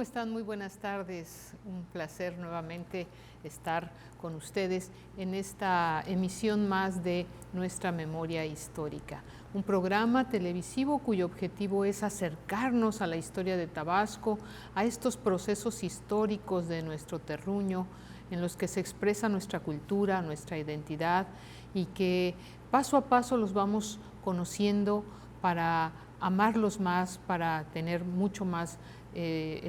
¿Cómo están? Muy buenas tardes. Un placer nuevamente estar con ustedes en esta emisión más de Nuestra Memoria Histórica, un programa televisivo cuyo objetivo es acercarnos a la historia de Tabasco, a estos procesos históricos de nuestro terruño, en los que se expresa nuestra cultura, nuestra identidad, y que paso a paso los vamos conociendo para amarlos más, para tener mucho más,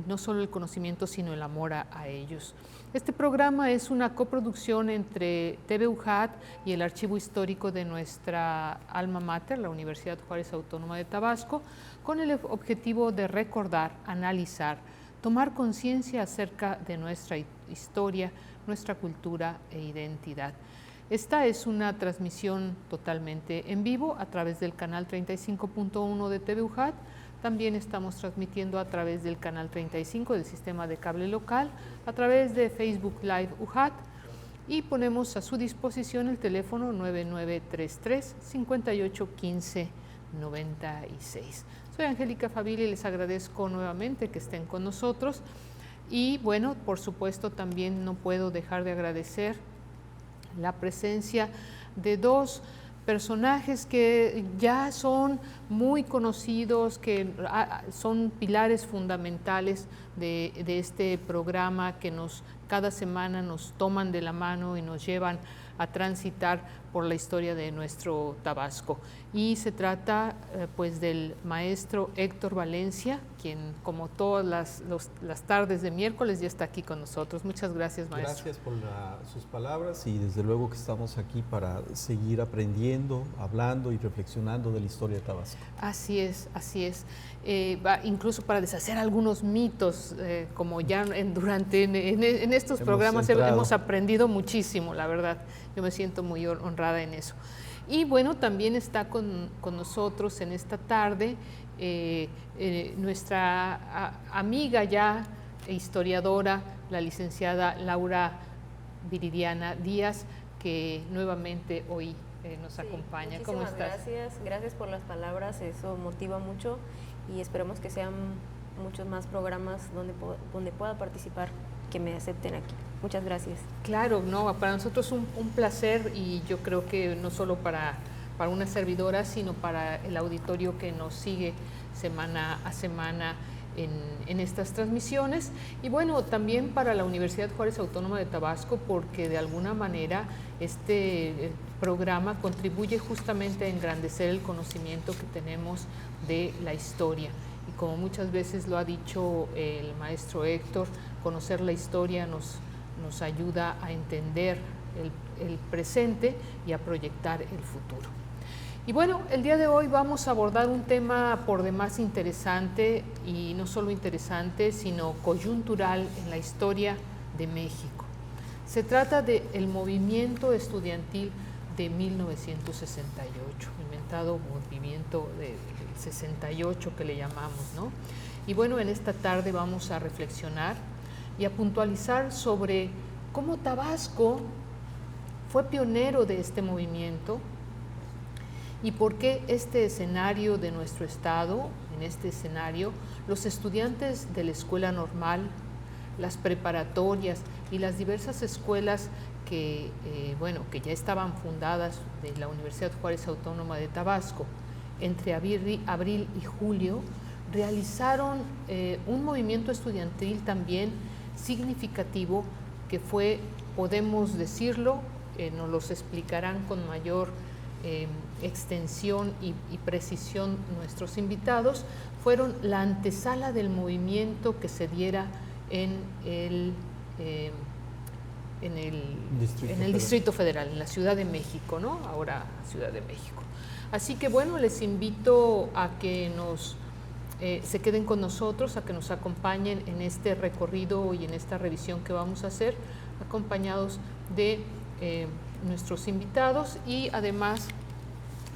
no solo el conocimiento, sino el amor a ellos. Este programa es una coproducción entre TV UJAT y el Archivo Histórico de nuestra alma mater, la Universidad Juárez Autónoma de Tabasco, con el objetivo de recordar, analizar, tomar conciencia acerca de nuestra historia, nuestra cultura e identidad. Esta es una transmisión totalmente en vivo a través del canal 35.1 de TV UJAT. También estamos transmitiendo a través del canal 35 del sistema de cable local, a través de Facebook Live UJAT, y ponemos a su disposición el teléfono 9933-581596. Soy Angélica Faville y les agradezco nuevamente que estén con nosotros. Y bueno, por supuesto, también no puedo dejar de agradecer la presencia de dos personajes que ya son muy conocidos, que son pilares fundamentales de este programa, que cada semana nos toman de la mano y nos llevan a transitar por la historia de nuestro Tabasco. Y se trata pues del maestro Héctor Valencia, quien como todas las tardes de miércoles ya está aquí con nosotros. Muchas gracias, maestro. Gracias por sus palabras, y desde luego que estamos aquí para seguir aprendiendo, hablando y reflexionando de la historia de Tabasco. Así es, así es. Incluso para deshacer algunos mitos, como ya en estos programas hemos aprendido muchísimo, la verdad. Yo me siento muy honrada en eso. Y bueno, también está con nosotros en esta tarde nuestra amiga ya historiadora, la licenciada Laura Viridiana Díaz, que nuevamente hoy nos acompaña. ¿Cómo estás? Gracias por las palabras, eso motiva mucho, y esperemos que sean muchos más programas donde pueda participar, que me acepten aquí. Muchas gracias. Claro, no, para nosotros un placer, y yo creo que no solo para una servidora, sino para el auditorio que nos sigue semana a semana en estas transmisiones, y bueno, también para la Universidad Juárez Autónoma de Tabasco, porque de alguna manera este programa contribuye justamente a engrandecer el conocimiento que tenemos de la historia. Y como muchas veces lo ha dicho el maestro Héctor, conocer la historia nos ayuda a entender el presente y a proyectar el futuro. Y bueno, el día de hoy vamos a abordar un tema por demás interesante, y no solo interesante, sino coyuntural en la historia de México. Se trata del movimiento estudiantil de 1968, inventado movimiento del 68 que le llamamos, ¿no? Y bueno, en esta tarde vamos a reflexionar y a puntualizar sobre cómo Tabasco fue pionero de este movimiento, y por qué este escenario de nuestro estado, en este escenario, los estudiantes de la escuela normal, las preparatorias y las diversas escuelas que ya estaban fundadas de la Universidad Juárez Autónoma de Tabasco, entre abril y julio, realizaron un movimiento estudiantil también significativo, que fue, podemos decirlo, nos los explicarán con mayor extensión y precisión nuestros invitados, fueron la antesala del movimiento que se diera en el Distrito Federal, en la Ciudad de México, ¿no? Ahora Ciudad de México. Así que bueno, les invito a que se queden con nosotros, a que nos acompañen en este recorrido y en esta revisión que vamos a hacer, acompañados de nuestros invitados, y además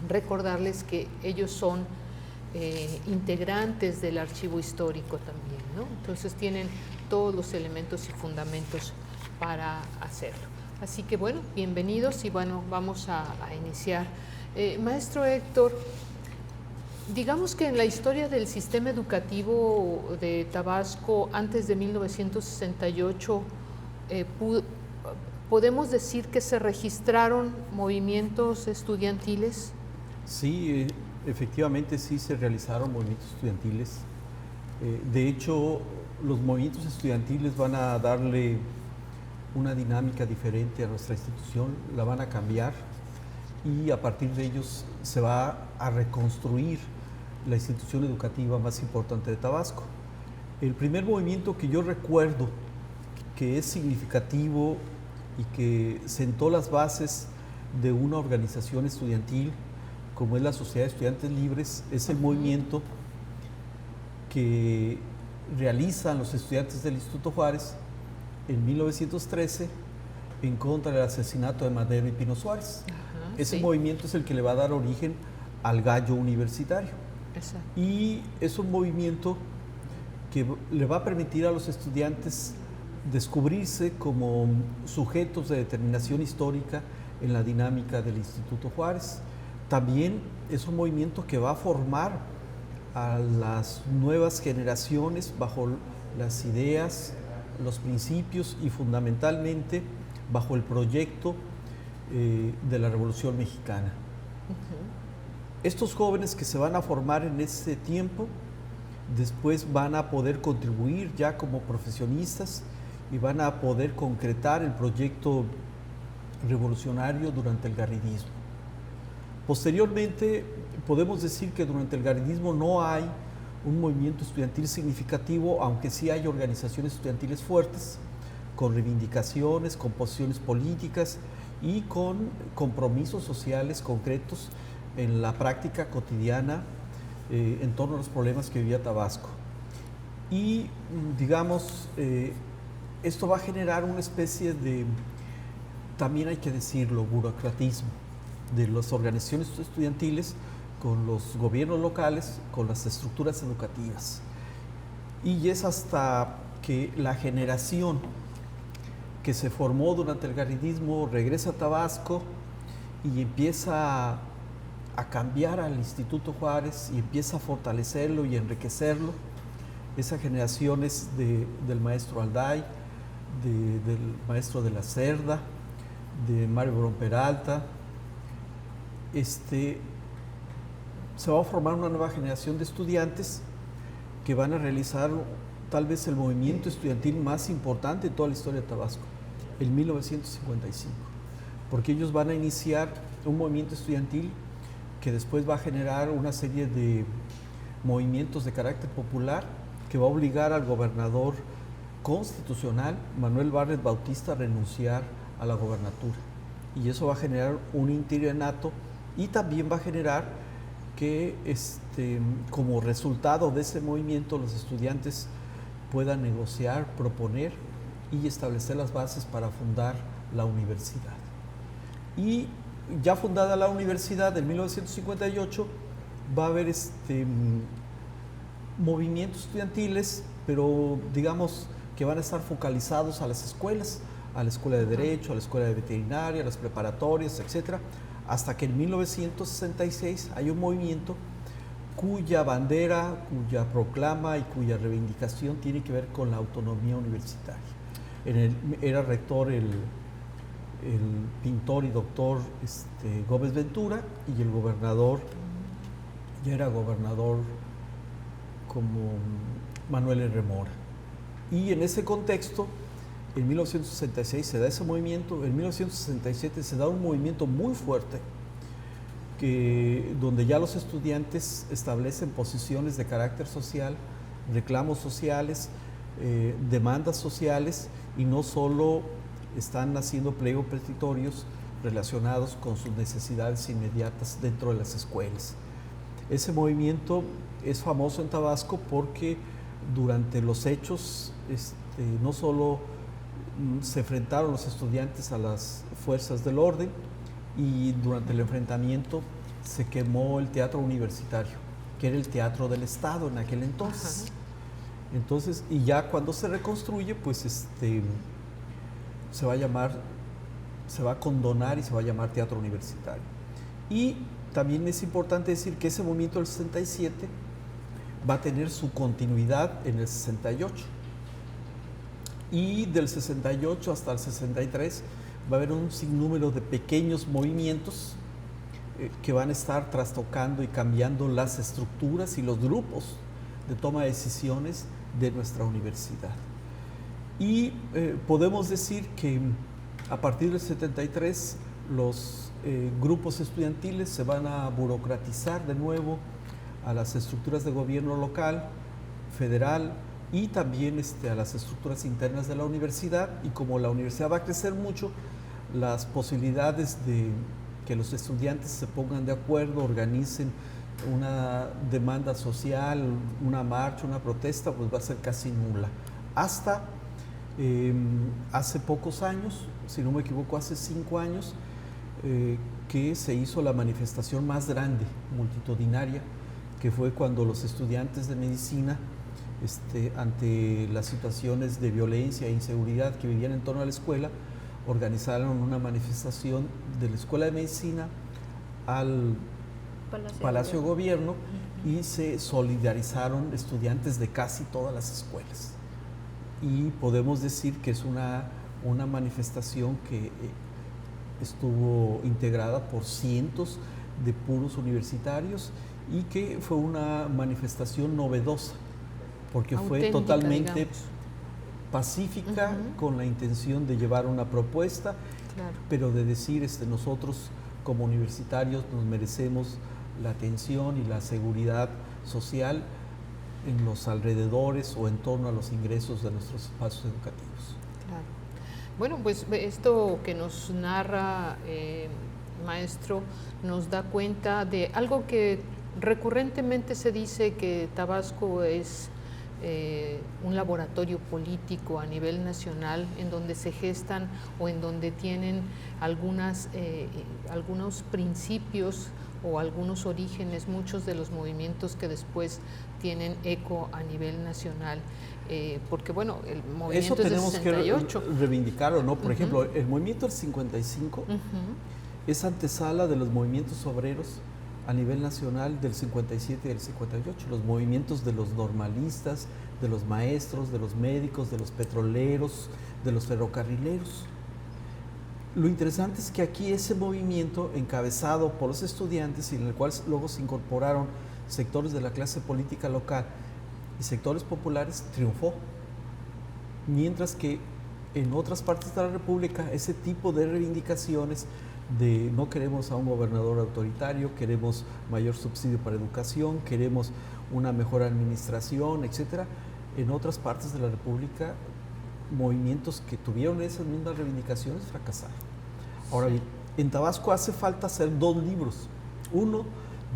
recordarles que ellos son integrantes del archivo histórico también, ¿no? Entonces tienen todos los elementos y fundamentos para hacerlo. Así que bueno, bienvenidos, y bueno, vamos a iniciar. Maestro Héctor, Digamos que en la historia del sistema educativo de Tabasco antes de 1968, ¿podemos decir que se registraron movimientos estudiantiles? Sí, efectivamente sí se realizaron movimientos estudiantiles. De hecho, los movimientos estudiantiles van a darle una dinámica diferente a nuestra institución, la van a cambiar y a partir de ellos se va a reconstruir la institución educativa más importante de Tabasco. El primer movimiento que yo recuerdo que es significativo y que sentó las bases de una organización estudiantil como es la Sociedad de Estudiantes Libres, es el movimiento que realizan los estudiantes del Instituto Juárez en 1913 en contra del asesinato de Madero y Pino Suárez. Ese movimiento es el que le va a dar origen al Gallo Universitario. Exacto. Y es un movimiento que le va a permitir a los estudiantes descubrirse como sujetos de determinación histórica en la dinámica del Instituto Juárez. También es un movimiento que va a formar a las nuevas generaciones bajo las ideas, los principios y fundamentalmente bajo el proyecto de la Revolución Mexicana. Estos jóvenes que se van a formar en ese tiempo, después van a poder contribuir ya como profesionistas y van a poder concretar el proyecto revolucionario durante el garridismo. Posteriormente, podemos decir que durante el garridismo no hay un movimiento estudiantil significativo, aunque sí hay organizaciones estudiantiles fuertes, con reivindicaciones, con posiciones políticas y con compromisos sociales concretos en la práctica cotidiana en torno a los problemas que vivía Tabasco. Y, digamos, esto va a generar una especie de, también hay que decirlo, burocratismo de las organizaciones estudiantiles con los gobiernos locales, con las estructuras educativas. Y es hasta que la generación que se formó durante el garridismo regresa a Tabasco y empieza a cambiar al Instituto Juárez y empieza a fortalecerlo y enriquecerlo. Esa generación es del maestro Alday, del maestro de la Cerda, de Mario Brón Peralta. Se va a formar una nueva generación de estudiantes que van a realizar tal vez el movimiento estudiantil más importante de toda la historia de Tabasco, en 1955, porque ellos van a iniciar un movimiento estudiantil que después va a generar una serie de movimientos de carácter popular que va a obligar al gobernador constitucional, Manuel Barlet Bautista, a renunciar a la gobernatura. Y eso va a generar un interinato y también va a generar que como resultado de ese movimiento los estudiantes puedan negociar, proponer y establecer las bases para fundar la universidad. Y ya fundada la universidad en 1958 va a haber movimientos estudiantiles, pero digamos que van a estar focalizados a las escuelas, a la escuela de Derecho, a la escuela de Veterinaria, a las preparatorias, etcétera, hasta que en 1966 hay un movimiento cuya bandera, cuya proclama y cuya reivindicación tiene que ver con la autonomía universitaria. Era rector el pintor y doctor Gómez Ventura, y el gobernador, ya era gobernador como Manuel R. Mora. Y en ese contexto, en 1966 se da ese movimiento, en 1967 se da un movimiento muy fuerte, donde ya los estudiantes establecen posiciones de carácter social, reclamos sociales, demandas sociales, y no solo están haciendo pliegos petitorios relacionados con sus necesidades inmediatas dentro de las escuelas. Ese movimiento es famoso en Tabasco porque durante los hechos no solo se enfrentaron los estudiantes a las fuerzas del orden, y durante el enfrentamiento se quemó el teatro universitario, que era el teatro del Estado en aquel entonces. Ajá. Entonces, y ya cuando se reconstruye, pues se va a condonar y se va a llamar teatro universitario. Y también es importante decir que ese movimiento del 67 va a tener su continuidad en el 68. Y del 68 hasta el 63 va a haber un sinnúmero de pequeños movimientos que van a estar trastocando y cambiando las estructuras y los grupos de toma de decisiones de nuestra universidad. Y podemos decir que a partir del 73 los grupos estudiantiles se van a burocratizar de nuevo a las estructuras de gobierno local, federal y también a las estructuras internas de la universidad, y como la universidad va a crecer mucho, las posibilidades de que los estudiantes se pongan de acuerdo, organicen una demanda social, una marcha, una protesta, pues va a ser casi nula. Hasta hace pocos años, si no me equivoco, hace 5 años, que se hizo la manifestación más grande, multitudinaria, que fue cuando los estudiantes de medicina, ante las situaciones de violencia e inseguridad que vivían en torno a la escuela, organizaron una manifestación de la Escuela de Medicina al Palacio de Gobierno y se solidarizaron estudiantes de casi todas las escuelas. Y podemos decir que es una manifestación que estuvo integrada por cientos de puros universitarios y que fue una manifestación novedosa, porque fue totalmente, digamos, pacífica, con la intención de llevar una propuesta, claro, pero de decir, nosotros como universitarios nos merecemos la atención y la seguridad social en los alrededores o en torno a los ingresos de nuestros espacios educativos. Claro. Bueno, pues esto que nos narra, maestro, nos da cuenta de algo que recurrentemente se dice, que Tabasco es un laboratorio político a nivel nacional, en donde se gestan o en donde tienen algunos principios o algunos orígenes, muchos de los movimientos que después tienen eco a nivel nacional, porque bueno, el movimiento eso es tenemos del 68. Que reivindicarlo, ¿no? Por ejemplo, el movimiento del 55 es antesala de los movimientos obreros a nivel nacional del 57 y del 58, los movimientos de los normalistas, de los maestros, de los médicos, de los petroleros, de los ferrocarrileros. Lo interesante es que aquí ese movimiento, encabezado por los estudiantes y en el cual luego se incorporaron sectores de la clase política local y sectores populares, triunfó. Mientras que en otras partes de la República ese tipo de reivindicaciones de no queremos a un gobernador autoritario, queremos mayor subsidio para educación, queremos una mejor administración, etcétera, en otras partes de la República movimientos que tuvieron esas mismas reivindicaciones fracasaron. Ahora bien, en Tabasco hace falta hacer 2 libros. Uno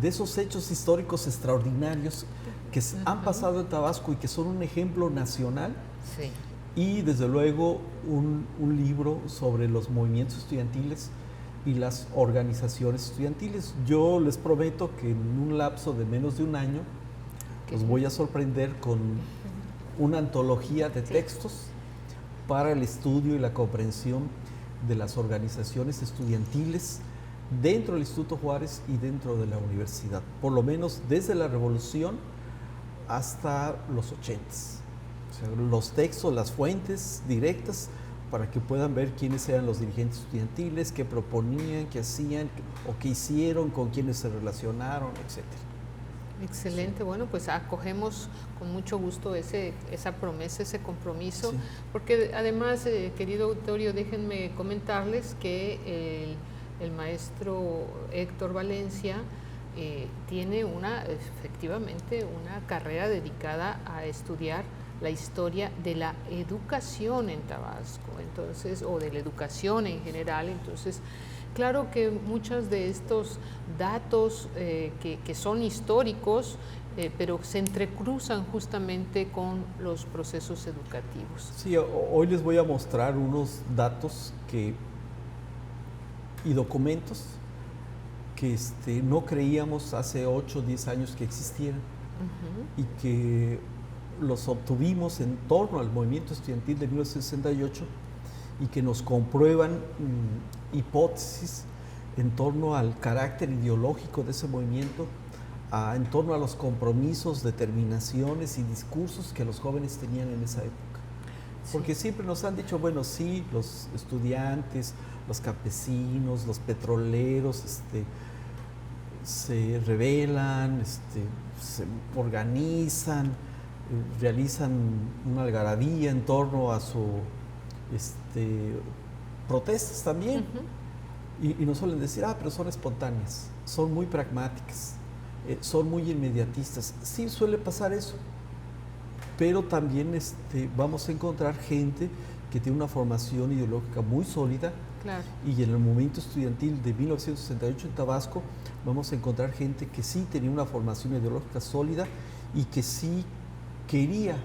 de esos hechos históricos extraordinarios que han pasado en Tabasco y que son un ejemplo nacional. Sí. Y desde luego un libro sobre los movimientos estudiantiles y las organizaciones estudiantiles. Yo les prometo que en un lapso de menos de un año los voy a sorprender con una antología de textos para el estudio y la comprensión de las organizaciones estudiantiles dentro del Instituto Juárez y dentro de la universidad, por lo menos desde la Revolución hasta los 80s. O sea, los textos, las fuentes directas, para que puedan ver quiénes eran los dirigentes estudiantiles, qué proponían, qué hacían o qué hicieron, con quiénes se relacionaron, etc. Excelente, sí. Bueno, pues acogemos con mucho gusto esa promesa, ese compromiso, sí. Porque además, querido auditorio, déjenme comentarles que el maestro Héctor Valencia tiene efectivamente una carrera dedicada a estudiar la historia de la educación en Tabasco, entonces, o de la educación en general. Entonces, claro que muchos de estos datos que son históricos, pero se entrecruzan justamente con los procesos educativos. Sí, hoy les voy a mostrar unos datos y documentos que no creíamos hace 8 o 10 años que existieran, y que los obtuvimos en torno al movimiento estudiantil de 1968 y que nos comprueban hipótesis en torno al carácter ideológico de ese movimiento, en torno a los compromisos, determinaciones y discursos que los jóvenes tenían en esa época. Porque siempre nos han dicho, bueno, sí, los estudiantes, los campesinos, los petroleros, se rebelan, se organizan, realizan una algarabía en torno a su protestas también. Y nos suelen decir, pero son espontáneas, son muy pragmáticas, son muy inmediatistas. Sí, suele pasar eso, pero también vamos a encontrar gente que tiene una formación ideológica muy sólida. Claro. Y en el movimiento estudiantil de 1968 en Tabasco vamos a encontrar gente que sí tenía una formación ideológica sólida y que sí quería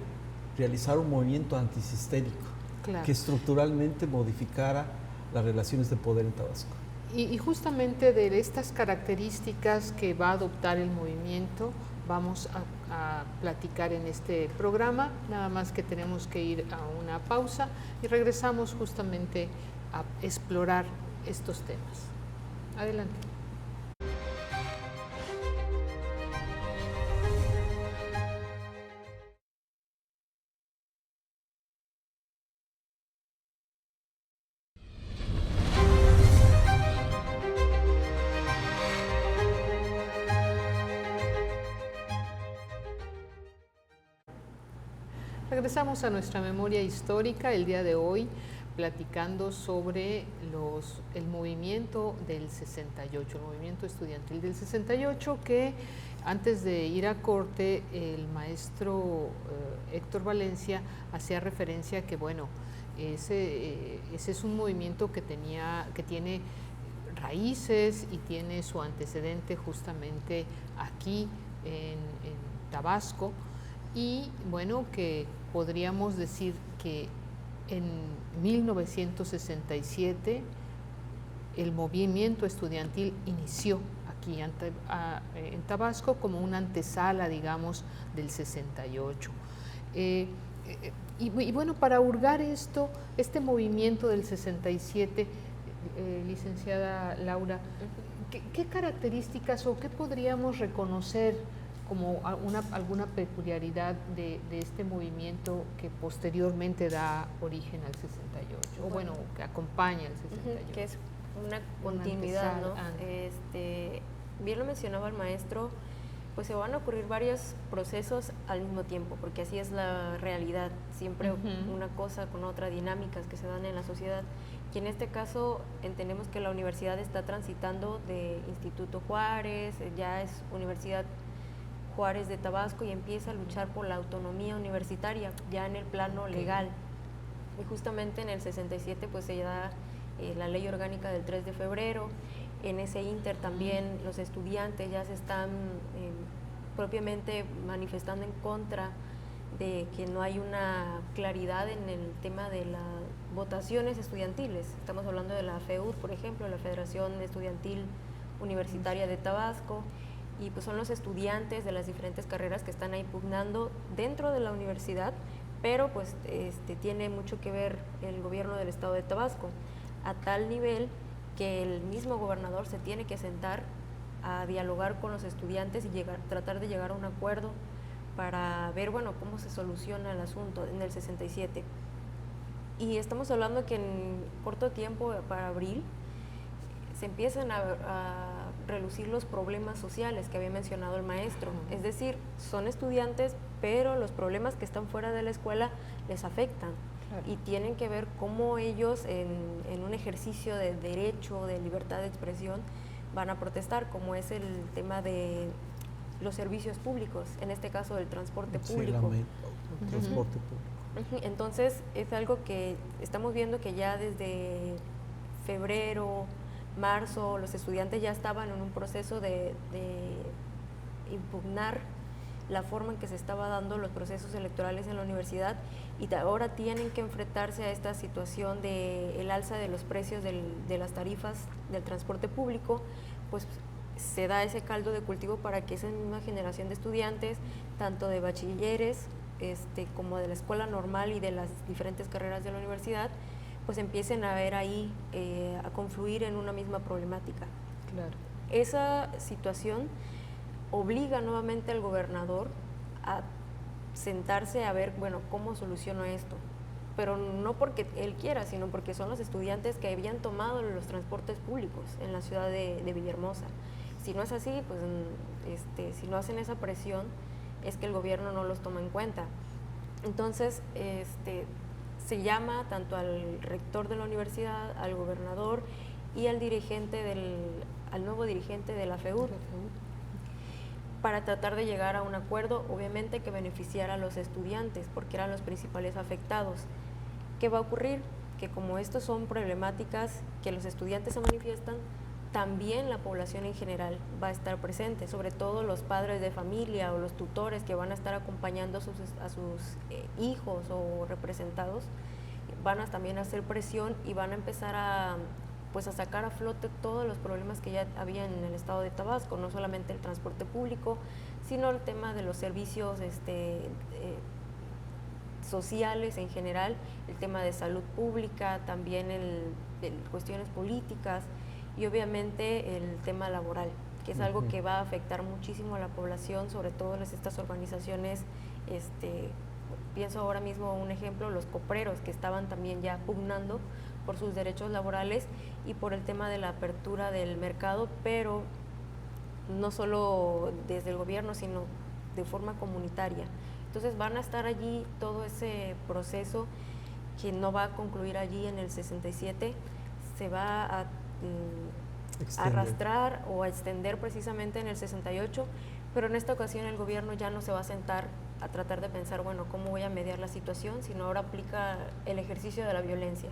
realizar un movimiento antisistémico, claro, que estructuralmente modificara las relaciones de poder en Tabasco. Y justamente de estas características que va a adoptar el movimiento vamos a platicar en este programa, nada más que tenemos que ir a una pausa y regresamos justamente a explorar estos temas. Adelante. Regresamos a nuestra memoria histórica el día de hoy, platicando sobre el movimiento del 68, el movimiento estudiantil del 68, que antes de ir a corte el maestro Héctor Valencia hacía referencia a que, bueno, ese es un movimiento que tiene raíces y tiene su antecedente justamente aquí en Tabasco, y bueno, que podríamos decir que en 1967 el movimiento estudiantil inició aquí en Tabasco como una antesala, digamos, del 68. Y bueno, para hurgar este movimiento del 67, licenciada Laura, ¿qué características o qué podríamos reconocer como alguna peculiaridad de este movimiento que posteriormente da origen al 68, o bueno, que acompaña al 68? Que es una continuidad, ¿no? Bien lo mencionaba el maestro, pues se van a ocurrir varios procesos al mismo tiempo, porque así es la realidad, siempre una cosa con otra, dinámicas que se dan en la sociedad. Y en este caso entendemos que la universidad está transitando de Instituto Juárez, ya es Universidad Juárez de Tabasco, y empieza a luchar por la autonomía universitaria ya en el plano legal. Y justamente en el 67 pues se da la ley orgánica del 3 de febrero. En ese inter también los estudiantes ya se están propiamente manifestando en contra de que no hay una claridad en el tema de las votaciones estudiantiles. Estamos hablando de la FEUD, por ejemplo, la Federación Estudiantil Universitaria de Tabasco, y pues son los estudiantes de las diferentes carreras que están ahí pugnando dentro de la universidad, pero pues tiene mucho que ver el gobierno del estado de Tabasco, a tal nivel que el mismo gobernador se tiene que sentar a dialogar con los estudiantes y tratar de llegar a un acuerdo para ver, bueno, cómo se soluciona el asunto en el 67. Y estamos hablando que en corto tiempo, para abril, se empiezan a relucir los problemas sociales que había mencionado el maestro. Es decir, son estudiantes, pero los problemas que están fuera de la escuela les afectan. Claro. Y tienen que ver cómo ellos en un ejercicio de derecho, de libertad de expresión, van a protestar, como es el tema de los servicios públicos, en este caso del transporte público. Transporte público. Entonces es algo que estamos viendo que ya desde febrero, marzo, los estudiantes ya estaban en un proceso de impugnar la forma en que se estaba dando los procesos electorales en la universidad, y ahora tienen que enfrentarse a esta situación del alza de los precios de las tarifas del transporte público. Pues se da ese caldo de cultivo para que esa misma generación de estudiantes, tanto de bachilleres como de la escuela normal y de las diferentes carreras de la universidad, pues empiecen a ver ahí, a confluir en una misma problemática. Claro. Esa situación obliga nuevamente al gobernador a sentarse a ver, bueno, cómo soluciono esto, pero no porque él quiera, sino porque son los estudiantes que habían tomado los transportes públicos en la ciudad de Villahermosa. Si no es así, pues si no hacen esa presión, es que el gobierno no los toma en cuenta. Entonces, se llama tanto al rector de la universidad, al gobernador y al nuevo dirigente de la FEUD, para tratar de llegar a un acuerdo, obviamente que beneficiara a los estudiantes, porque eran los principales afectados. ¿Qué va a ocurrir? Que como estos son problemáticas que los estudiantes se manifiestan, también la población en general va a estar presente, sobre todo los padres de familia o los tutores que van a estar acompañando a sus hijos o representados, van a también hacer presión y van a empezar a sacar a flote todos los problemas que ya había en el estado de Tabasco, no solamente el transporte público, sino el tema de los servicios sociales en general, el tema de salud pública, también cuestiones políticas y obviamente el tema laboral, que es algo que va a afectar muchísimo a la población, sobre todo en estas organizaciones, pienso ahora mismo un ejemplo, los copreros que estaban también ya pugnando por sus derechos laborales y por el tema de la apertura del mercado, pero no solo desde el gobierno, sino de forma comunitaria. Entonces van a estar allí todo ese proceso que no va a concluir allí en el 67, se va a arrastrar o a extender precisamente en el 68, pero en esta ocasión el gobierno ya no se va a sentar a tratar de pensar, bueno, ¿cómo voy a mediar la situación?, sino ahora aplica el ejercicio de la violencia.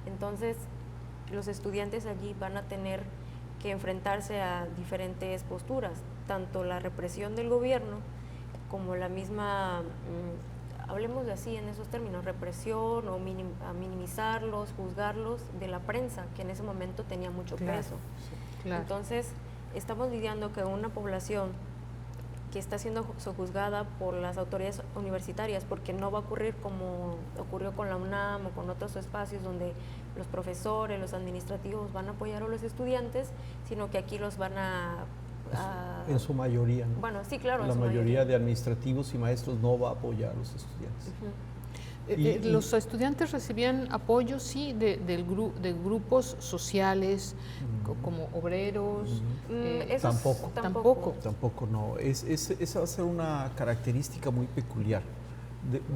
Entonces, los estudiantes allí van a tener que enfrentarse a diferentes posturas, tanto la represión del gobierno como la misma, hablemos de así en esos términos, represión o a minimizarlos, juzgarlos de la prensa, que en ese momento tenía mucho peso. Claro. Entonces, estamos lidiando con una población que está siendo sojuzgada por las autoridades universitarias, porque no va a ocurrir como ocurrió con la UNAM o con otros espacios donde los profesores, los administrativos van a apoyar a los estudiantes, sino que aquí los van a en su mayoría, ¿no? Bueno, sí, claro. La mayoría de administrativos y maestros no va a apoyar a los estudiantes. Los estudiantes recibían apoyo, sí, de grupos sociales, como obreros. Tampoco, no. Esa va a ser una característica muy peculiar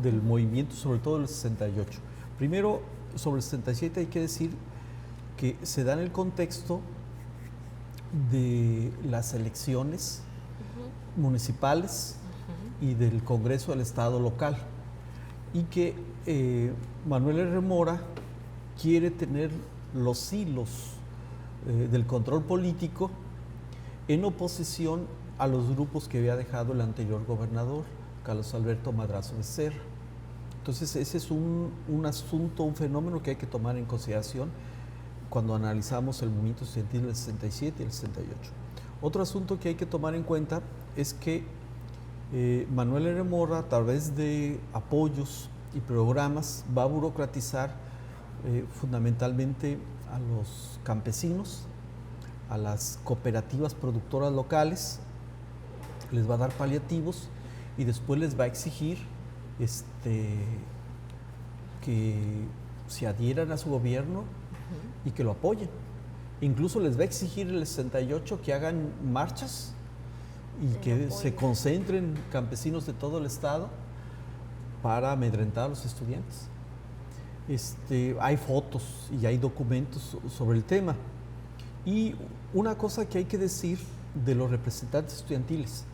del movimiento, sobre todo del 68. Primero, sobre el 67 hay que decir que se da en el contexto de las elecciones municipales y del Congreso del Estado local, y que Manuel R. Mora quiere tener los hilos del control político en oposición a los grupos que había dejado el anterior gobernador, Carlos Alberto Madrazo Becerra. Entonces ese es un asunto, un fenómeno que hay que tomar en consideración cuando analizamos el movimiento estudiantil del 67 y el 68. Otro asunto que hay que tomar en cuenta es que Manuel R. Mora, a través de apoyos y programas, va a burocratizar fundamentalmente a los campesinos, a las cooperativas productoras locales, les va a dar paliativos y después les va a exigir que se adhieran a su gobierno y que lo apoyen. Incluso les va a exigir el 68 que hagan marchas y que se concentren campesinos de todo el estado para amedrentar a los estudiantes. Hay fotos y hay documentos sobre el tema. Y una cosa que hay que decir de los representantes estudiantiles.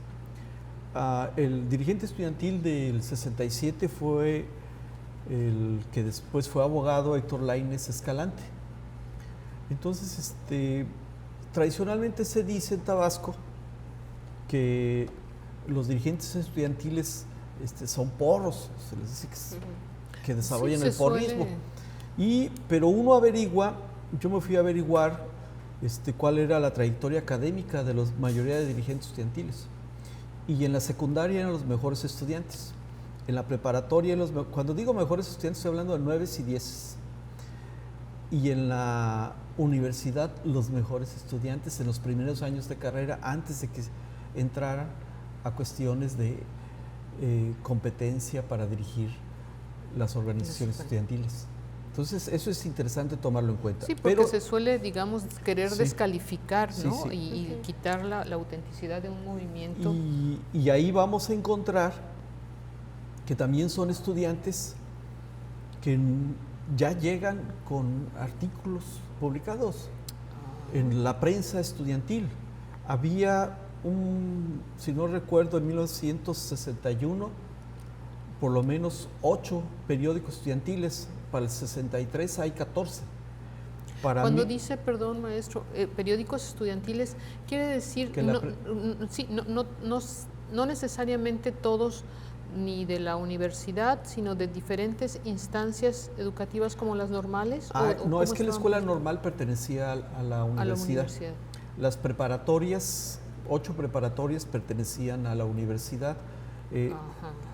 El dirigente estudiantil del 67 fue el que después fue abogado, Héctor Laínez Escalante. Entonces, tradicionalmente se dice en Tabasco que los dirigentes estudiantiles son porros, se les dice que desarrollan el porrismo. Pero uno averigua, yo me fui a averiguar cuál era la trayectoria académica de la mayoría de dirigentes estudiantiles. Y en la secundaria eran los mejores estudiantes. En la preparatoria, cuando digo mejores estudiantes, estoy hablando de 9 y 10. y en la universidad los mejores estudiantes en los primeros años de carrera, antes de que entraran a cuestiones de competencia para dirigir las organizaciones estudiantiles. Entonces, eso es interesante tomarlo en cuenta. Sí, porque se suele, digamos, querer descalificar, ¿no? Sí. Y quitar la autenticidad de un movimiento. Y ahí vamos a encontrar que también son estudiantes que ya llegan con artículos publicados en la prensa estudiantil. Había si no recuerdo, en 1961, por lo menos 8 periódicos estudiantiles. Para el 63 hay 14. Cuando dice, perdón maestro, periódicos estudiantiles, quiere decir que no necesariamente todos ni de la universidad, sino de diferentes instancias educativas como las normales. No, es que la escuela normal pertenecía a la universidad. Las preparatorias, 8 preparatorias pertenecían a la universidad,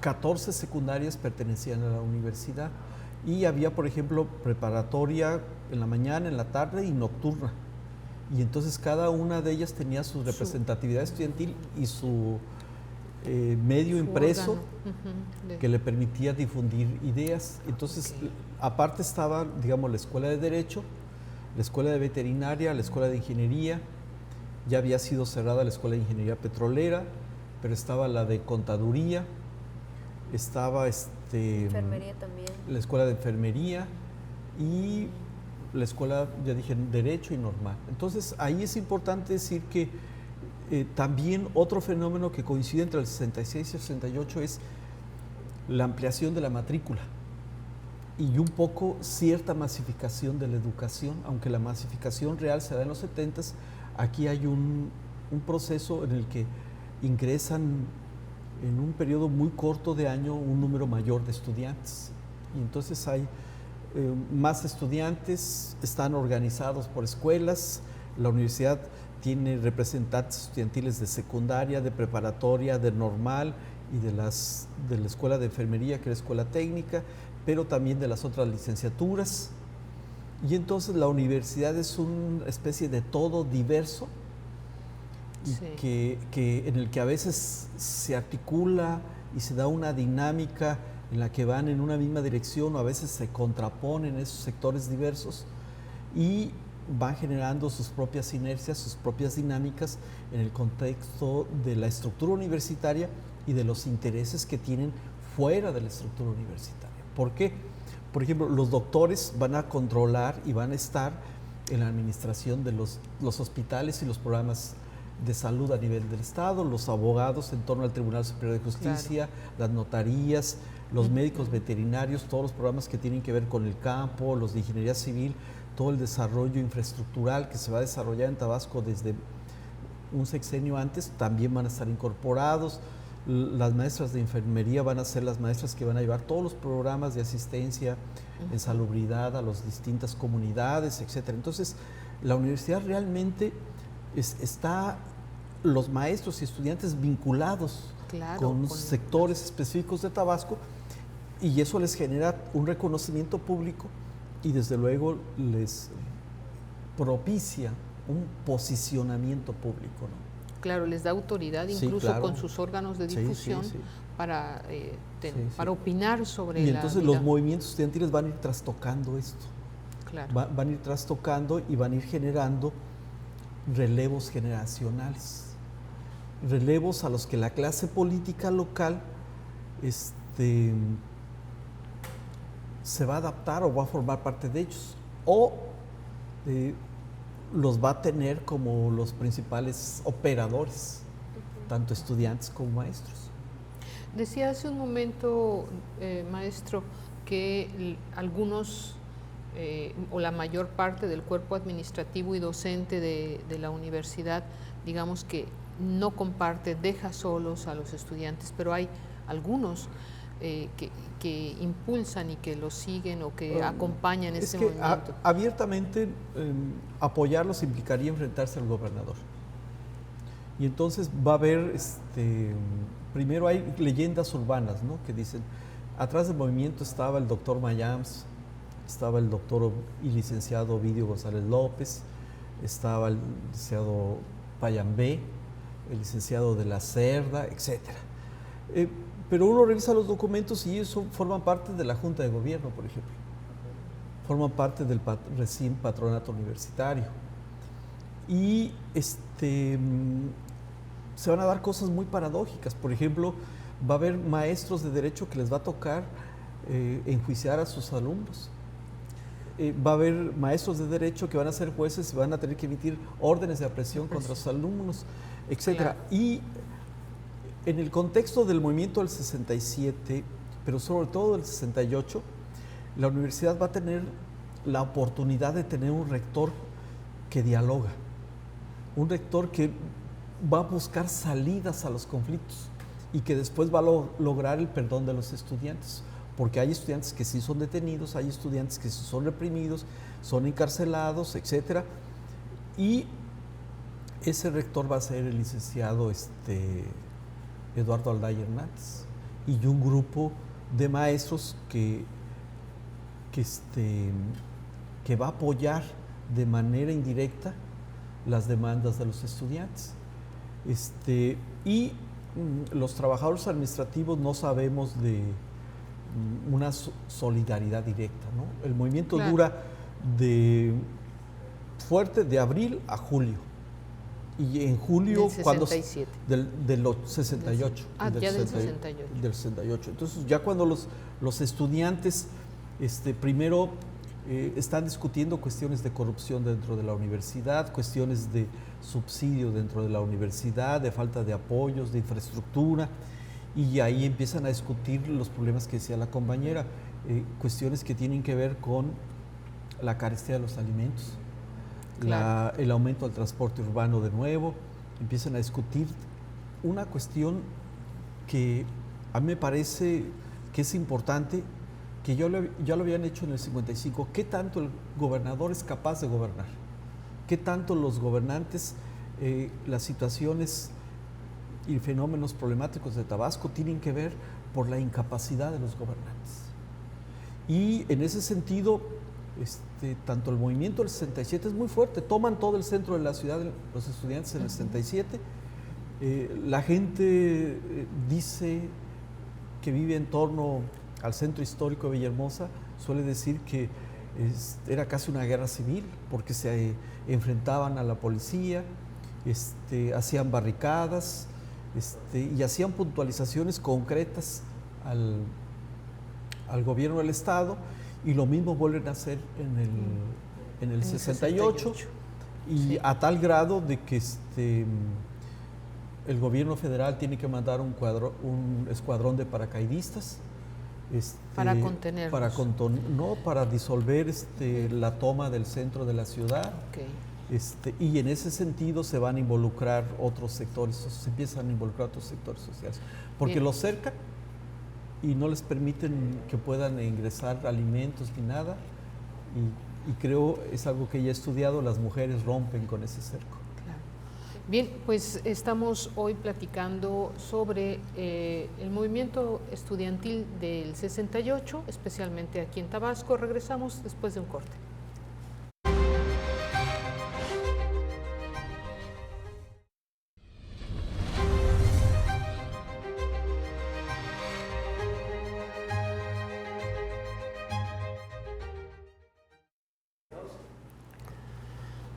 14 secundarias pertenecían a la universidad. Y había, por ejemplo, preparatoria en la mañana, en la tarde y nocturna. Y entonces cada una de ellas tenía su representatividad estudiantil y su medio impreso que le permitía difundir ideas. Entonces, aparte estaba, digamos, la escuela de Derecho, la escuela de Veterinaria, la escuela de Ingeniería. Ya había sido cerrada la escuela de Ingeniería Petrolera, pero estaba la de Contaduría, estaba Enfermería también. La escuela de Enfermería y la escuela, ya dije, Derecho y Normal. Entonces, ahí es importante decir que también otro fenómeno que coincide entre el 66 y el 68 es la ampliación de la matrícula y un poco cierta masificación de la educación, aunque la masificación real se da en los 70s, aquí hay un proceso en el que ingresan en un periodo muy corto de año un número mayor de estudiantes. Y entonces hay más estudiantes, están organizados por escuelas, la universidad tiene representantes estudiantiles de secundaria, de preparatoria, de normal y de la escuela de enfermería, que es la escuela técnica, pero también de las otras licenciaturas. Y entonces la universidad es una especie de todo diverso, en el que a veces se articula y se da una dinámica en la que van en una misma dirección o a veces se contraponen esos sectores diversos y van generando sus propias inercias, sus propias dinámicas en el contexto de la estructura universitaria y de los intereses que tienen fuera de la estructura universitaria. ¿Por qué? Por ejemplo, los doctores van a controlar y van a estar en la administración de los hospitales y los programas de salud a nivel del Estado, los abogados en torno al Tribunal Superior de Justicia, las notarías, los médicos veterinarios, todos los programas que tienen que ver con el campo, los de ingeniería civil, todo el desarrollo infraestructural que se va a desarrollar en Tabasco desde un sexenio antes, también van a estar incorporados. Las maestras de enfermería van a ser las maestras que van a llevar todos los programas de asistencia en salubridad a las distintas comunidades, etc. Entonces, la universidad realmente está los maestros y estudiantes vinculados con sectores específicos de Tabasco y eso les genera un reconocimiento público y desde luego les propicia un posicionamiento público, ¿no? Claro, les da autoridad incluso con sus órganos de difusión para opinar sobre y entonces los movimientos estudiantiles van a ir trastocando esto. Claro. Van a ir trastocando y van a ir generando relevos generacionales, relevos a los que la clase política local se va a adaptar o va a formar parte de ellos o los va a tener como los principales operadores, tanto estudiantes como maestros. Decía hace un momento, maestro, que algunos o la mayor parte del cuerpo administrativo y docente de la universidad, digamos que no comparte, deja solos a los estudiantes, pero hay algunos que impulsan y que los siguen o que acompañan ese movimiento. Abiertamente apoyarlos implicaría enfrentarse al gobernador. Y entonces va a haber, primero hay leyendas urbanas, ¿no? Que dicen, atrás del movimiento estaba el doctor Mayans, estaba el doctor y licenciado Ovidio González López, estaba el licenciado Payambé, el licenciado de la Cerda, etc. Pero uno revisa los documentos y ellos forman parte de la Junta de Gobierno, por ejemplo. Forman parte del recién patronato universitario. Y se van a dar cosas muy paradójicas. Por ejemplo, va a haber maestros de derecho que les va a tocar enjuiciar a sus alumnos. Va a haber maestros de derecho que van a ser jueces y van a tener que emitir órdenes de aprehensión contra sus alumnos, etc. Claro. Y en el contexto del movimiento del 67, pero sobre todo del 68, la universidad va a tener la oportunidad de tener un rector que dialoga, un rector que va a buscar salidas a los conflictos y que después va a lograr el perdón de los estudiantes, porque hay estudiantes que sí son detenidos, hay estudiantes que sí son reprimidos, son encarcelados, etc. Y ese rector va a ser el licenciado Eduardo Aldaya Hernández y un grupo de maestros que va a apoyar de manera indirecta las demandas de los estudiantes. Y los trabajadores administrativos no sabemos de una solidaridad directa, ¿no? El movimiento claro. dura fuerte de abril a julio. Y en julio, del 67. Del 68. Ya del 68. Del 68. Entonces, ya cuando los estudiantes primero están discutiendo cuestiones de corrupción dentro de la universidad, cuestiones de subsidio dentro de la universidad, de falta de apoyos, de infraestructura, y ahí empiezan a discutir los problemas que decía la compañera, cuestiones que tienen que ver con la carestía de los alimentos, claro. El aumento del transporte urbano de nuevo, empiezan a discutir una cuestión que a mí me parece que es importante, que ya lo habían hecho en el 55, ¿qué tanto el gobernador es capaz de gobernar? ¿Qué tanto los gobernantes, las situaciones y fenómenos problemáticos de Tabasco tienen que ver por la incapacidad de los gobernantes? Y en ese sentido, tanto el movimiento del 67 es muy fuerte, toman todo el centro de la ciudad los estudiantes en el 67, la gente dice que vive en torno al centro histórico de Villahermosa, suele decir que era casi una guerra civil, porque se enfrentaban a la policía, hacían barricadas, y hacían puntualizaciones concretas al gobierno del Estado, y lo mismo vuelven a hacer en el 68, y sí. A tal grado de que el gobierno federal tiene que mandar un escuadrón de paracaidistas para contenerlos. Para disolver la toma del centro de la ciudad. Okay. Y en ese sentido se van a involucrar otros sectores, se empiezan a involucrar otros sectores sociales, porque los cercan y no les permiten que puedan ingresar alimentos ni nada, y creo es algo que ya he estudiado, las mujeres rompen con ese cerco. Claro. Bien, pues estamos hoy platicando sobre el movimiento estudiantil del 68, especialmente aquí en Tabasco. Regresamos después de un corte.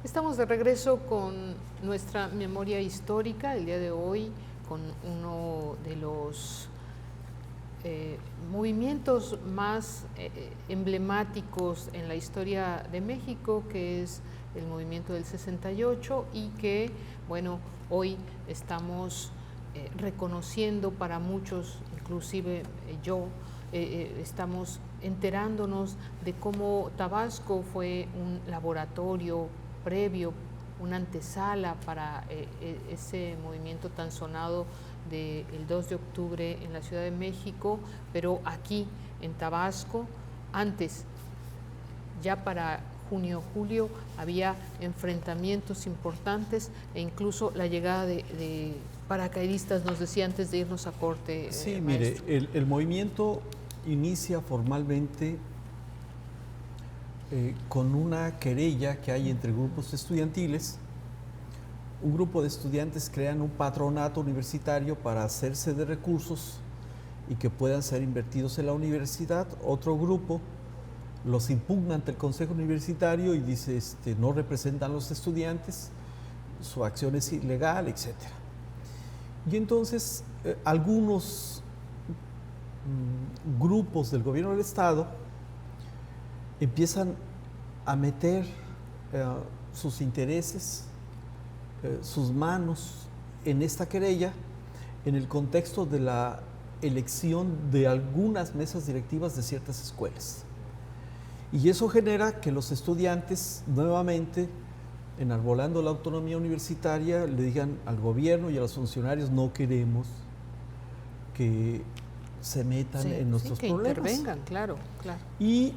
Estamos de regreso con nuestra memoria histórica, el día de hoy, con uno de los movimientos más emblemáticos en la historia de México, que es el movimiento del 68, y que, bueno, hoy estamos reconociendo para muchos, inclusive yo, estamos enterándonos de cómo Tabasco fue un laboratorio previo, una antesala para ese movimiento tan sonado del 2 de octubre en la Ciudad de México, pero aquí en Tabasco, antes, ya para junio, julio, había enfrentamientos importantes e incluso la llegada de paracaidistas, nos decía antes de irnos a corte. Sí, mire, el movimiento inicia formalmente con una querella que hay entre grupos estudiantiles. Un grupo de estudiantes crean un patronato universitario para hacerse de recursos y que puedan ser invertidos en la universidad. Otro grupo los impugna ante el Consejo Universitario y dice no representan a los estudiantes, su acción es ilegal, etc. Y entonces algunos grupos del gobierno del Estado empiezan a meter sus intereses, sus manos en esta querella en el contexto de la elección de algunas mesas directivas de ciertas escuelas. Y eso genera que los estudiantes, nuevamente, enarbolando la autonomía universitaria, le digan al gobierno y a los funcionarios: no queremos que se metan en nuestros problemas. Que intervengan, claro. Y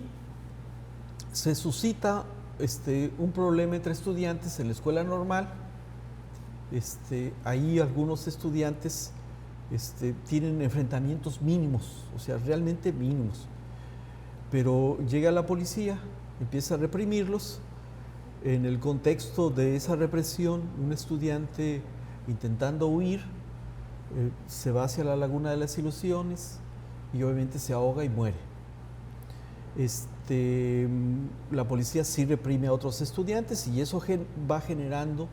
se suscita un problema entre estudiantes en la escuela normal. Ahí algunos estudiantes tienen enfrentamientos mínimos, o sea, realmente mínimos. Pero llega la policía, empieza a reprimirlos. En el contexto de esa represión, un estudiante intentando huir se va hacia la Laguna de las Ilusiones y obviamente se ahoga y muere. La policía sí reprime a otros estudiantes y eso va generando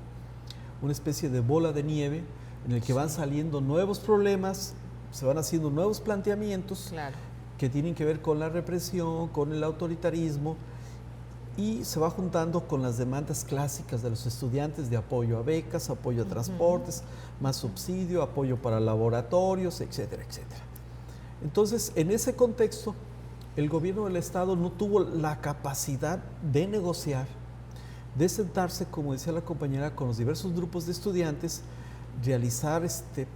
una especie de bola de nieve en el que van saliendo nuevos problemas, se van haciendo nuevos planteamientos. Claro. Que tienen que ver con la represión, con el autoritarismo, y se va juntando con las demandas clásicas de los estudiantes de apoyo a becas, apoyo a transportes, más subsidio, apoyo para laboratorios, etcétera, etcétera. Entonces, en ese contexto, el gobierno del Estado no tuvo la capacidad de negociar, de sentarse, como decía la compañera, con los diversos grupos de estudiantes, realizar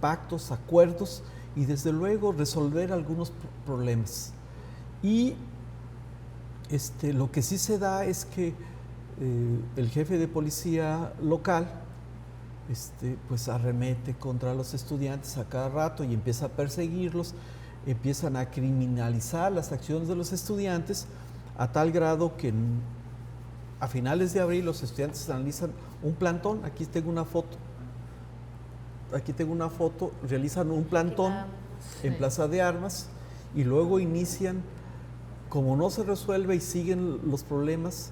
pactos, acuerdos y desde luego resolver algunos problemas. Y lo que sí se da es que el jefe de policía local pues arremete contra los estudiantes a cada rato y empieza a perseguirlos, empiezan a criminalizar las acciones de los estudiantes a tal grado que a finales de abril los estudiantes realizan un plantón. Aquí tengo una foto. Realizan un plantón en Plaza de Armas y luego inician, como no se resuelve y siguen los problemas,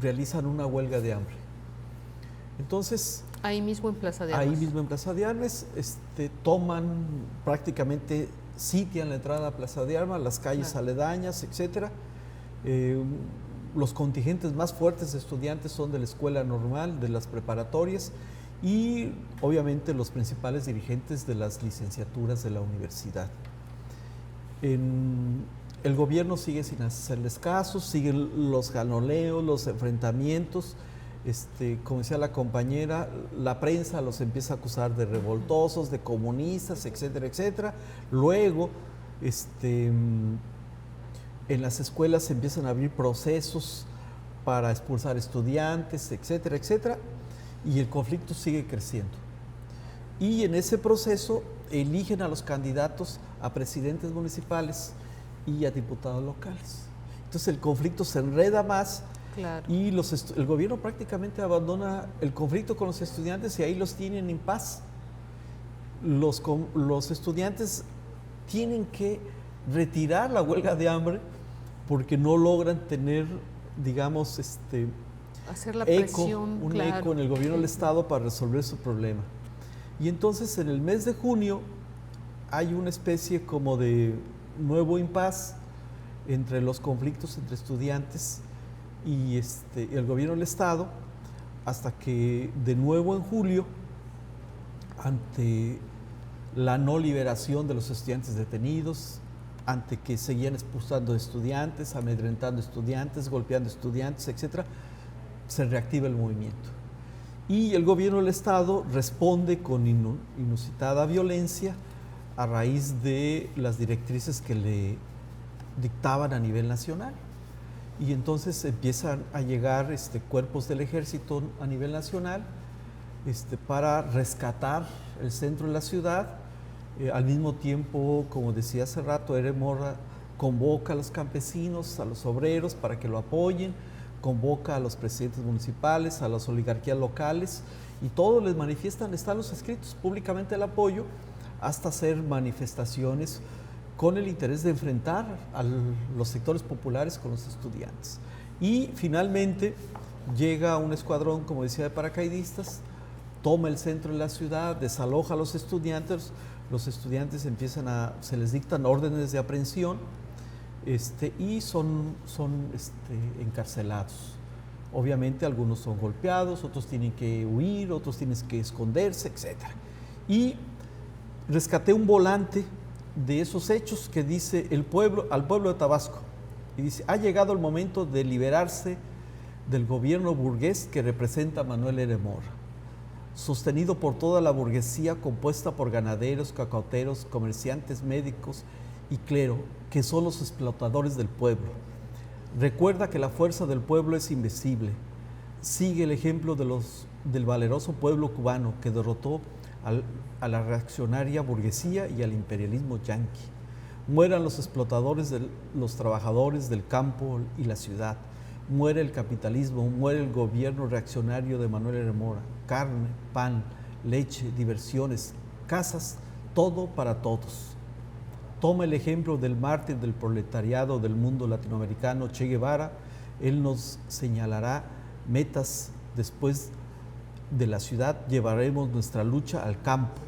realizan una huelga de hambre. Entonces, ahí mismo en Plaza de Armas. Ahí mismo en Plaza de Armas, toman, prácticamente sitian la entrada a Plaza de Armas, las calles aledañas, etcétera. Los contingentes más fuertes de estudiantes son de la escuela normal, de las preparatorias, y obviamente los principales dirigentes de las licenciaturas de la universidad. El gobierno sigue sin hacerles caso, siguen los jaloneos, los enfrentamientos. Como decía la compañera, la prensa los empieza a acusar de revoltosos, de comunistas, etcétera, etcétera. Luego, en las escuelas se empiezan a abrir procesos para expulsar estudiantes, etcétera, etcétera. Y el conflicto sigue creciendo. Y en ese proceso eligen a los candidatos a presidentes municipales y a diputados locales. Entonces el conflicto se enreda más. Claro. Y el gobierno prácticamente abandona el conflicto con los estudiantes y ahí los tienen en paz. Los estudiantes tienen que retirar la huelga de hambre porque no logran tener, digamos, hacer la presión, un eco en el gobierno del Estado para resolver su problema. Y entonces en el mes de junio hay una especie como de nuevo impas entre los conflictos entre estudiantes y el gobierno del Estado, hasta que de nuevo en julio, ante la no liberación de los estudiantes detenidos, ante que seguían expulsando estudiantes, amedrentando estudiantes, golpeando estudiantes, etc., se reactiva el movimiento. Y el gobierno del Estado responde con inusitada violencia a raíz de las directrices que le dictaban a nivel nacional. Y entonces empiezan a llegar cuerpos del ejército a nivel nacional para rescatar el centro de la ciudad. Al mismo tiempo, como decía hace rato, Ere Mora convoca a los campesinos, a los obreros para que lo apoyen, convoca a los presidentes municipales, a las oligarquías locales, y todos les manifiestan, están los escritos públicamente el apoyo, hasta hacer manifestaciones con el interés de enfrentar a los sectores populares con los estudiantes. Y finalmente llega un escuadrón, como decía, de paracaidistas, toma el centro de la ciudad, desaloja a los estudiantes se les dictan órdenes de aprehensión y son encarcelados. Obviamente algunos son golpeados, otros tienen que huir, otros tienen que esconderse, etc. Y rescaté un volante de esos hechos que dice al pueblo de Tabasco, y dice: ha llegado el momento de liberarse del gobierno burgués que representa Manuel R. Mora, sostenido por toda la burguesía compuesta por ganaderos, cacauteros, comerciantes, médicos y clero, que son los explotadores del pueblo. Recuerda que la fuerza del pueblo es invencible. Sigue el ejemplo del valeroso pueblo cubano que derrotó a la reaccionaria burguesía y al imperialismo yanqui. Mueran los explotadores los trabajadores del campo y la ciudad. Muere el capitalismo, muere el gobierno reaccionario de Manuel R. Mora. Carne, pan, leche, diversiones, casas, todo para todos. Toma el ejemplo del mártir del proletariado del mundo latinoamericano, Che Guevara. Él nos señalará metas. Después de la ciudad llevaremos nuestra lucha al campo,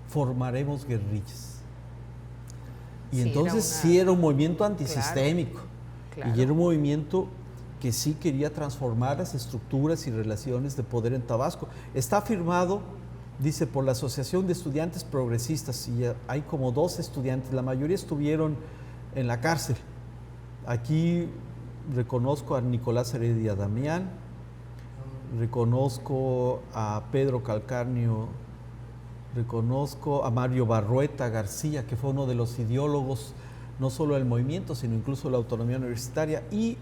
formaremos guerrillas. Y sí, entonces sí era un movimiento antisistémico, claro. Y era un movimiento que sí quería transformar las estructuras y relaciones de poder en Tabasco. Está firmado, dice, por la Asociación de Estudiantes Progresistas, y hay como 2 estudiantes, la mayoría estuvieron en la cárcel. Aquí reconozco a Nicolás Heredia Damián, reconozco a Pedro Calcarnio, reconozco a Mario Barrueta García, que fue uno de los ideólogos no solo del movimiento, sino incluso de la autonomía universitaria, y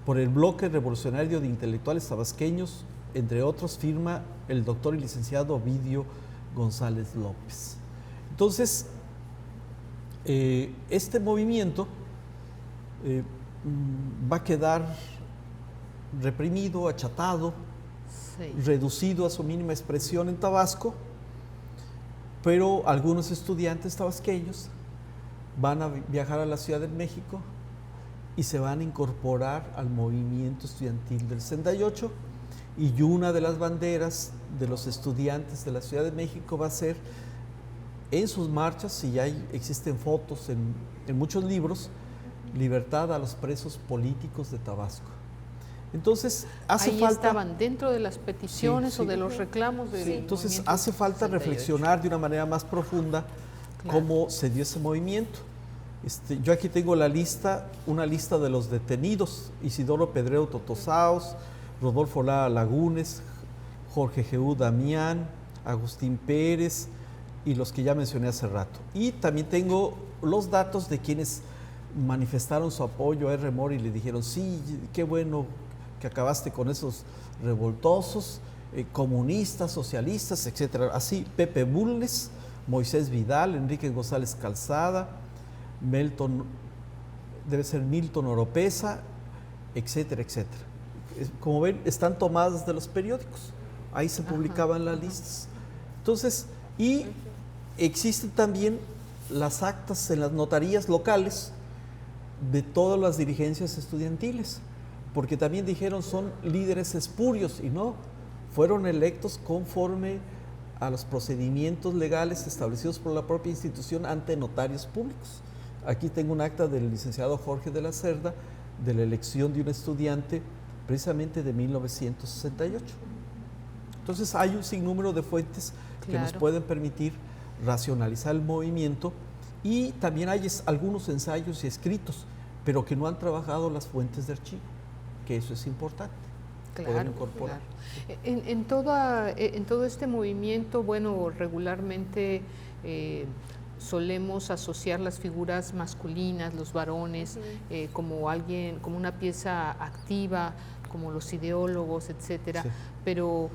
por el bloque revolucionario de intelectuales tabasqueños, entre otros, firma el doctor y licenciado Ovidio González López. Entonces, este movimiento va a quedar reprimido, achatado, sí, reducido a su mínima expresión en Tabasco, pero algunos estudiantes tabasqueños van a viajar a la Ciudad de México y se van a incorporar al movimiento estudiantil del 68, y una de las banderas de los estudiantes de la Ciudad de México va a ser, en sus marchas, y ya existen fotos en muchos libros, libertad a los presos políticos de Tabasco. Entonces, hace falta... estaban dentro de las peticiones, sí, o de los reclamos del Entonces, hace falta 68. Reflexionar de una manera más profunda, claro, cómo se dio ese movimiento. Yo aquí tengo una lista de los detenidos: Isidoro Pedrero Totosaos, Rodolfo Lara Lagunes, Jorge G.U. Damián, Agustín Pérez y los que ya mencioné hace rato. Y también tengo los datos de quienes manifestaron su apoyo a R. Mora y le dijeron: sí, qué bueno que acabaste con esos revoltosos, comunistas, socialistas, etc. Así: Pepe Bulnes, Moisés Vidal, Enrique González Calzada, Milton Oropesa, etcétera, etcétera. Como ven, están tomadas de los periódicos, ahí se publicaban las listas. Entonces, y existen también las actas en las notarías locales de todas las dirigencias estudiantiles, porque también dijeron son líderes espurios, y no, fueron electos conforme a los procedimientos legales establecidos por la propia institución ante notarios públicos. Aquí tengo un acta del licenciado Jorge de la Cerda de la elección de un estudiante precisamente de 1968. Entonces hay un sinnúmero de fuentes, claro, que nos pueden permitir racionalizar el movimiento, y también hay algunos ensayos y escritos, pero que no han trabajado las fuentes de archivo, que eso es importante, claro, poder incorporar. Claro. En todo este movimiento, bueno, regularmente solemos asociar las figuras masculinas, los varones, como una pieza activa, como los ideólogos, etcétera, sí, pero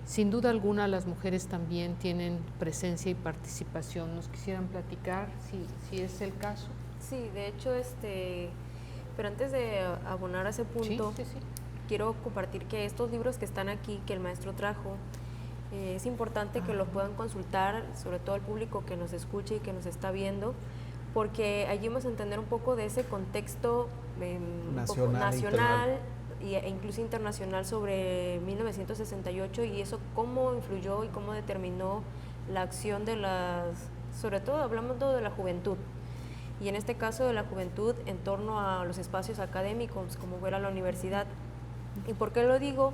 sin duda alguna las mujeres también tienen presencia y participación. ¿Nos quisieran platicar si es el caso? Sí, de hecho, pero antes de abonar a ese punto, sí. Quiero compartir que estos libros que están aquí, que el maestro trajo, es importante que los puedan consultar, sobre todo el público que nos escuche y que nos está viendo, porque allí vamos a entender un poco de ese contexto nacional e incluso internacional sobre 1968 y eso cómo influyó y cómo determinó la acción de sobre todo hablando de la juventud, y en este caso de la juventud en torno a los espacios académicos, como fuera la universidad. ¿Y por qué lo digo?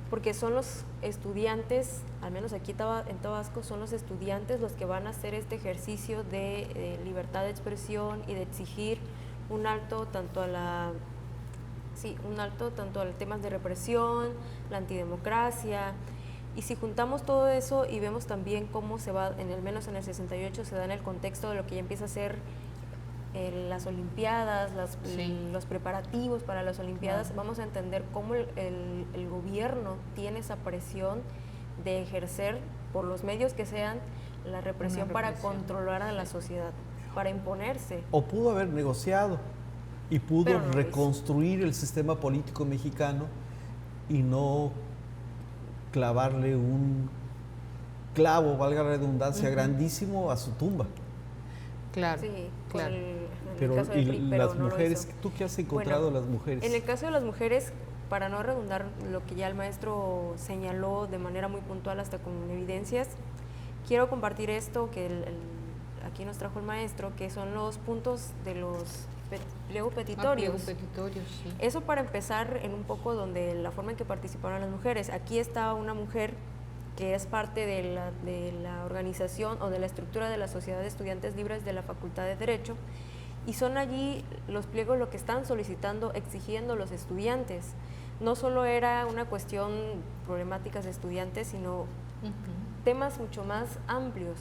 Porque son los estudiantes, al menos aquí en Tabasco, son los estudiantes los que van a hacer este ejercicio de libertad de expresión y de exigir un alto tanto a temas de represión, la antidemocracia. Y si juntamos todo eso y vemos también cómo se va, al menos en el 68, se da en el contexto de lo que ya empieza a ser las Olimpiadas, los preparativos para las Olimpiadas, vamos a entender cómo el gobierno tiene esa presión de ejercer, por los medios que sean, la represión para controlar a la sociedad, para imponerse. O pudo haber negociado y pudo reconstruir el sistema político mexicano y no clavarle un clavo, valga la redundancia, grandísimo a su tumba. Claro, sí, claro. Pero las mujeres, ¿tú qué has encontrado las mujeres? En el caso de las mujeres, para no redundar lo que ya el maestro señaló de manera muy puntual hasta con evidencias, quiero compartir esto que aquí nos trajo el maestro, que son los puntos de los pliegos petitorios. Petitorios, sí. Eso para empezar en un poco donde la forma en que participaron las mujeres. Aquí está una mujer que es parte de la organización o de la estructura de la Sociedad de Estudiantes Libres de la Facultad de Derecho, y son allí los pliegos lo que están solicitando, exigiendo los estudiantes. No solo era una cuestión problemáticas de estudiantes, sino temas mucho más amplios,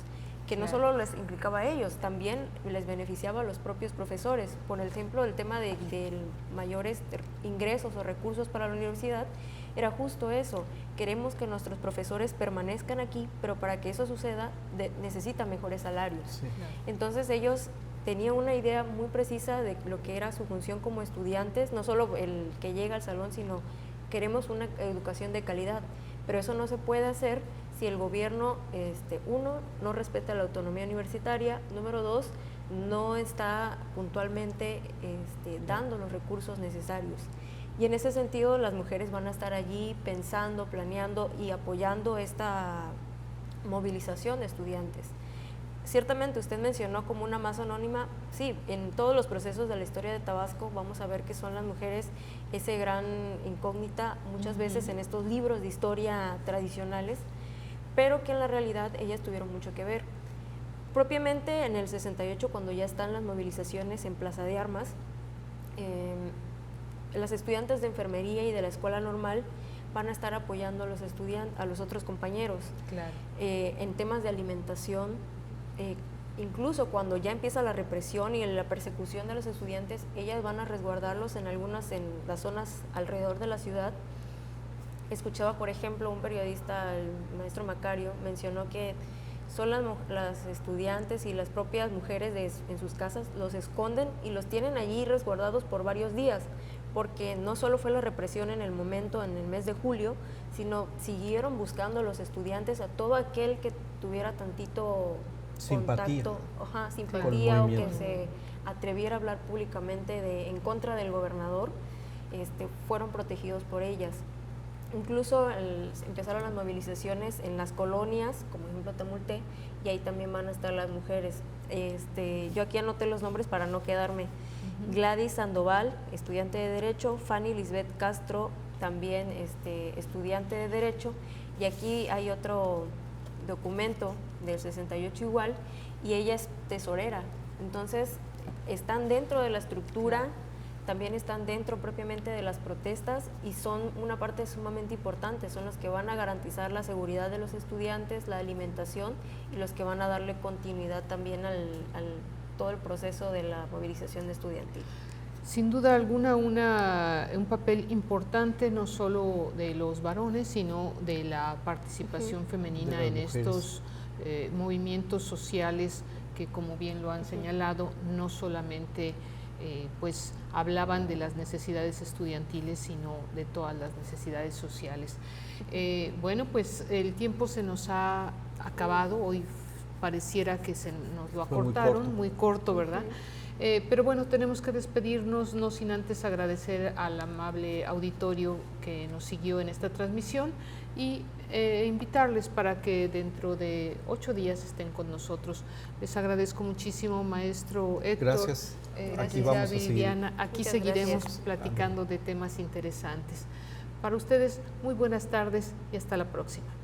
que no solo les implicaba a ellos, también les beneficiaba a los propios profesores. Por ejemplo, el tema de mayores ingresos o recursos para la universidad, era justo eso. Queremos que nuestros profesores permanezcan aquí, pero para que eso suceda necesitan mejores salarios. Sí. Entonces ellos tenían una idea muy precisa de lo que era su función como estudiantes, no solo el que llega al salón, sino queremos una educación de calidad, pero eso no se puede hacer si el gobierno, uno, no respeta la autonomía universitaria, número dos, no está puntualmente dando los recursos necesarios. Y en ese sentido las mujeres van a estar allí pensando, planeando y apoyando esta movilización de estudiantes. Ciertamente usted mencionó como una masa anónima, sí, en todos los procesos de la historia de Tabasco vamos a ver que son las mujeres ese gran incógnita muchas veces en estos libros de historia tradicionales, pero que en la realidad ellas tuvieron mucho que ver. Propiamente en el 68, cuando ya están las movilizaciones en Plaza de Armas, las estudiantes de enfermería y de la escuela normal van a estar apoyando a los otros compañeros. Claro. En temas de alimentación, incluso cuando ya empieza la represión y la persecución de los estudiantes, ellas van a resguardarlos en las zonas alrededor de la ciudad. Escuchaba, por ejemplo, un periodista, el maestro Macario, mencionó que son las estudiantes y las propias mujeres en sus casas los esconden y los tienen allí resguardados por varios días, porque no solo fue la represión en el momento, en el mes de julio, sino siguieron buscando a los estudiantes, a todo aquel que tuviera tantito simpatía, simpatía o que se atreviera a hablar públicamente en contra del gobernador, fueron protegidos por ellas. Incluso empezaron las movilizaciones en las colonias, como ejemplo Tamulté, y ahí también van a estar las mujeres. Yo aquí anoté los nombres para no quedarme. Gladys Sandoval, estudiante de Derecho, Fanny Lisbeth Castro, también estudiante de Derecho, y aquí hay otro documento del 68 igual, y ella es tesorera. Entonces, están dentro de la estructura, también están dentro propiamente de las protestas y son una parte sumamente importante, son los que van a garantizar la seguridad de los estudiantes, la alimentación y los que van a darle continuidad también al todo el proceso de la movilización estudiantil. Sin duda alguna un papel importante no solo de los varones, sino de la participación femenina en estos movimientos sociales que, como bien lo han señalado, no solamente pues hablaban de las necesidades estudiantiles, sino de todas las necesidades sociales. Bueno, pues el tiempo se nos ha acabado, hoy pareciera que se nos lo acortaron, muy corto, ¿verdad? Pero bueno, tenemos que despedirnos, no sin antes agradecer al amable auditorio que nos siguió en esta transmisión y invitarles para que dentro de 8 días estén con nosotros. Les agradezco muchísimo, maestro Héctor. Gracias. Aquí vamos a Viviana. Aquí seguiremos platicando de temas interesantes. Para ustedes, muy buenas tardes y hasta la próxima.